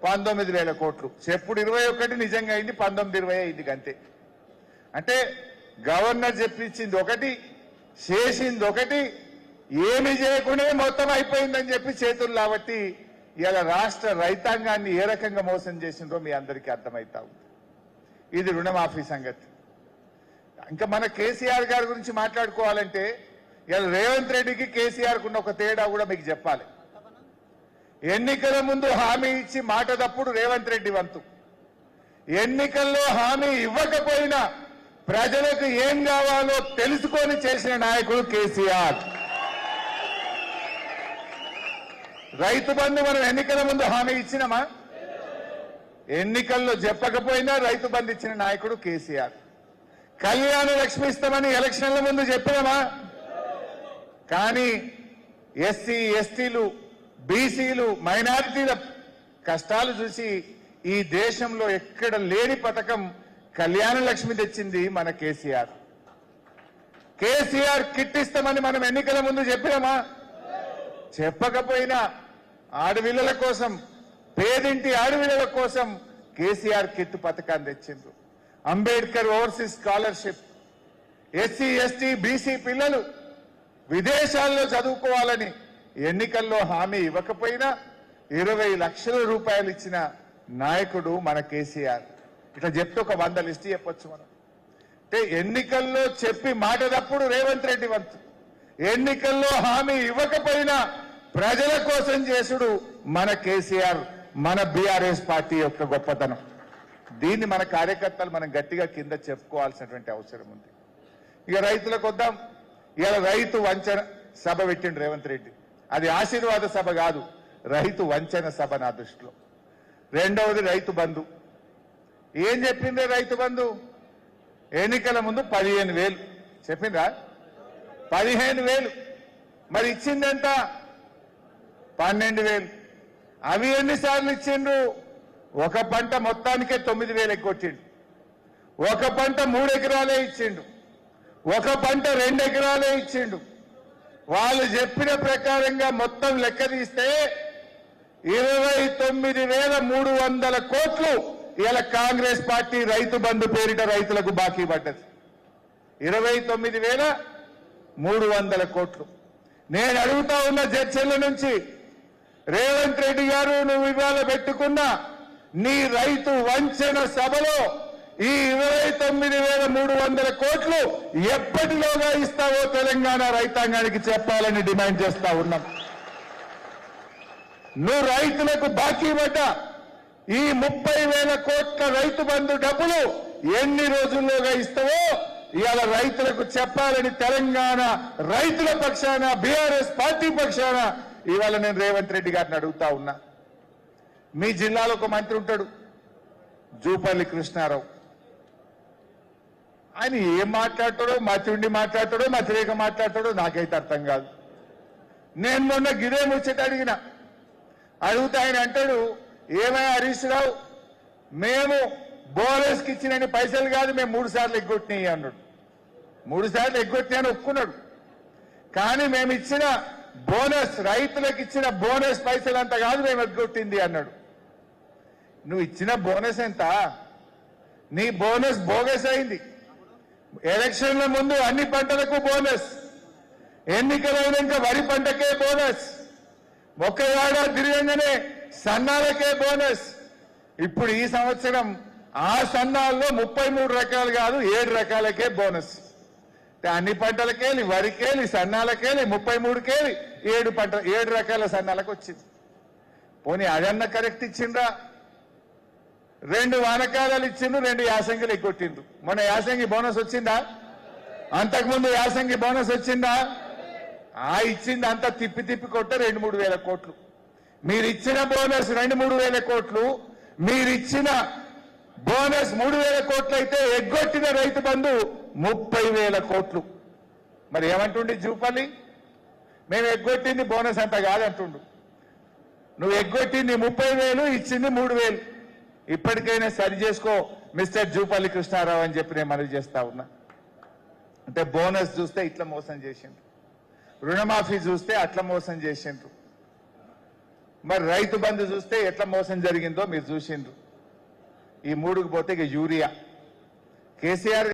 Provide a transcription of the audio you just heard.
19,000 కోట్లు. చెప్పుడు 21 నిజంగా అయింది, 19-20 అయింది అంతే. అంటే గవర్నర్ చెప్పించింది ఒకటి, చేసింది ఒకటి, ఏమి చేయకుండా మొత్తం అయిపోయిందని చెప్పి చేతులు లాబట్టి ఇలా రాష్ట్ర రైతాంగాన్ని ఏ రకంగా మోసం చేసిందో మీ అందరికీ అర్థమవుతా ఉంది. ఇది రుణమాఫీ సంగతి. ఇంకా మన కేసీఆర్ గారి గురించి మాట్లాడుకోవాలంటే ఇలా రేవంత్ రెడ్డికి కేసీఆర్కు ఉన్న ఒక తేడా కూడా మీకు చెప్పాలి. ఎన్నికల ముందు హామీ ఇచ్చి మాట తప్పుడు రేవంత్ రెడ్డి వంతు. ఎన్నికల్లో హామీ ఇవ్వకపోయినా ప్రజలకు ఏం కావాలో తెలుసుకొని చేసిన నాయకుడు కేసీఆర్. రైతు బంధు మనం ఎన్నికల ముందు హామీ ఇచ్చినామా? ఎన్నికల్లో చెప్పకపోయినా రైతు బంధు ఇచ్చిన నాయకుడు కేసీఆర్. కళ్యాణ లక్ష్మి ఇస్తామని ఎలక్షన్ల ముందు చెప్పినామా? కానీ ఎస్సీ, ఎస్టీలు, బీసీలు, మైనారిటీల కష్టాలు చూసి ఈ దేశంలో ఎక్కడ లేని పథకం కళ్యాణ లక్ష్మి తెచ్చింది మన కేసీఆర్. కేసీఆర్ కిట్ ఇస్తామని మనం ఎన్నికల ముందు చెప్పినామా? చెప్పకపోయినా ఆడపిల్లల కోసం, పేదింటి ఆడపిల్లల కోసం కేసీఆర్ కిట్ పథకాన్ని తెచ్చిండ్రు. Ambedkar overseas scholarship, SC, ST, BC పిల్లలు విదేశాల్లో చదువుకోవాలని ఎన్నికల్లో హామీ ఇవ్వకపోయినా 20 లక్షల రూపాయలు ఇచ్చిన నాయకుడు మన కేసీఆర్. ఇట్లా చెప్తే ఒక 100 లిస్ట్ చెప్పొచ్చు మనం. అంటే ఎన్నికల్లో చెప్పి మాట తప్పుడు రేవంత్ రెడ్డి వంతు. ఎన్నికల్లో హామీ ఇవ్వకపోయినా ప్రజల కోసం చేసుడు మన కేసీఆర్, మన బీఆర్ఎస్ పార్టీ యొక్క గొప్పతనం. దీన్ని మన కార్యకర్తలు మనం గట్టిగా కింద చెప్పుకోవాల్సినటువంటి అవసరం ఉంది. ఇక రైతులకు వద్దాం. ఇవాళ రైతు వంచన సభ పెట్టిండు రేవంత్ రెడ్డి. అది ఆశీర్వాద సభ కాదు, రైతు వంచన సభ నా దృష్టిలో. రెండవది రైతు బంధు. ఏం చెప్పిందే రైతు బంధు? ఎన్నికల ముందు 15,000 చెప్పిండ్రా? 15,000. మరి ఇచ్చిందెంత? 12,000. అవి ఎన్నిసార్లు ఇచ్చిండ్రు? ఒక పంట మొత్తానికే 9,000 ఎగ్గొట్టిండు. ఒక పంట 3 ఎకరాలే ఇచ్చిండు. ఒక పంట 2 ఎకరాలే ఇచ్చిండు. వాళ్ళు చెప్పిన ప్రకారంగా మొత్తం లెక్క తీస్తే 29,300 కోట్లు ఇలా కాంగ్రెస్ పార్టీ రైతు బంధు పేరిట రైతులకు బాకీ పడ్డది. 29,300 కోట్లు. నేను అడుగుతా ఉన్న జడ్చర్ల నుంచి, రేవంత్ రెడ్డి గారు, నువ్వు ఇవాళ పెట్టుకున్న నీ రైతు వంచన సభలో ఈ 29,300 కోట్లు ఎప్పటిలోగా ఇస్తావో తెలంగాణ రైతాంగానికి చెప్పాలని డిమాండ్ చేస్తా ఉన్నాం. నువ్వు రైతులకు బాకీ పడ్డ ఈ 30,000 కోట్ల రైతు బంధు డబ్బులు ఎన్ని రోజుల్లోగా ఇస్తావో ఇవాళ రైతులకు చెప్పాలని తెలంగాణ రైతుల పక్షాన, బీఆర్ఎస్ పార్టీ పక్షాన ఇవాళ నేను రేవంత్ రెడ్డి గారిని అడుగుతా ఉన్నా. మీ జిల్లాలో ఒక మంత్రి ఉంటాడు, జూపల్లి కృష్ణారావు. ఆయన ఏం మాట్లాడతాడో, మతిండి మాట్లాడతాడో, మతిరేక మాట్లాడతాడో నాకైతే అర్థం కాదు. నేను మొన్న గిరే ముచ్చట అడిగితే ఆయన అంటాడు, ఏమయ్యా హరీష్ రావు, మేము బోనస్కి ఇచ్చినని పైసలు కాదు, మేము 3 సార్లు ఎగ్గొట్టినాయి అన్నాడు. 3 సార్లు ఎగ్గొట్టినాయని ఒప్పుకున్నాడు. కానీ మేము ఇచ్చిన బోనస్, రైతులకు ఇచ్చిన బోనస్ పైసలు అంత కాదు మేము ఎగ్గొట్టింది అన్నాడు. నువ్వు ఇచ్చిన బోనస్ ఎంత? నీ బోనస్ బోగస్ అయింది. ఎలక్షన్ల ముందు అన్ని పంటలకు బోనస్, ఎన్నికలైనాక వరి పంటకే బోనస్, ఒక ఏడాది తిరగంగానే సన్నాలకే బోనస్. ఇప్పుడు ఈ సంవత్సరం ఆ సన్నాల్లో 33 రకాలు కాదు 7 రకాలకే బోనస్. అన్ని పంటలకేలి, వరికేలి, సన్నాలకేలి, 33కేలి 7 రకాల సన్నాలకు వచ్చింది. పోనీ అదన్న కరెక్ట్ ఇచ్చిండ్రా? 2 వానకాలాలు ఇచ్చిండ్రు, 2 యాసంగిలు ఎగ్గొట్టిండ్రు. మొన్న యాసంగి బోనస్ వచ్చిందా? అంతకుముందు యాసంగి బోనస్ వచ్చిందా? ఇచ్చింది అంతా తిప్పి తిప్పి కొట్ట 2-3 వేల కోట్లు. మీరు ఇచ్చిన బోనస్ 2-3 వేల కోట్లు, మీరిచ్చిన బోనస్ 3,000 కోట్లు అయితే ఎగ్గొట్టిన రైతు బంధు 30,000 కోట్లు. మరి ఏమంటుండి జూపల్లి? మేము ఎగ్గొట్టింది బోనస్ అంత కాదంటుండు. నువ్వు ఎగ్గొట్టింది 30,000, ఇచ్చింది 3,000. ఇప్పటికైనా సరి చేసుకో మిస్టర్ జూపల్లి కృష్ణారావు అని చెప్పి నేను మనవి చేస్తా ఉన్నా. అంటే బోనస్ చూస్తే ఇట్లా మోసం చేసిండ్రు, రుణమాఫీ చూస్తే అట్లా మోసం చేసిండ్రు. మరి రైతు బంధు చూస్తే ఎట్లా మోసం జరిగిందో మీరు చూసిండ్రు. ఈ మూడుకు పోతే ఇక యూరియా కేసీఆర్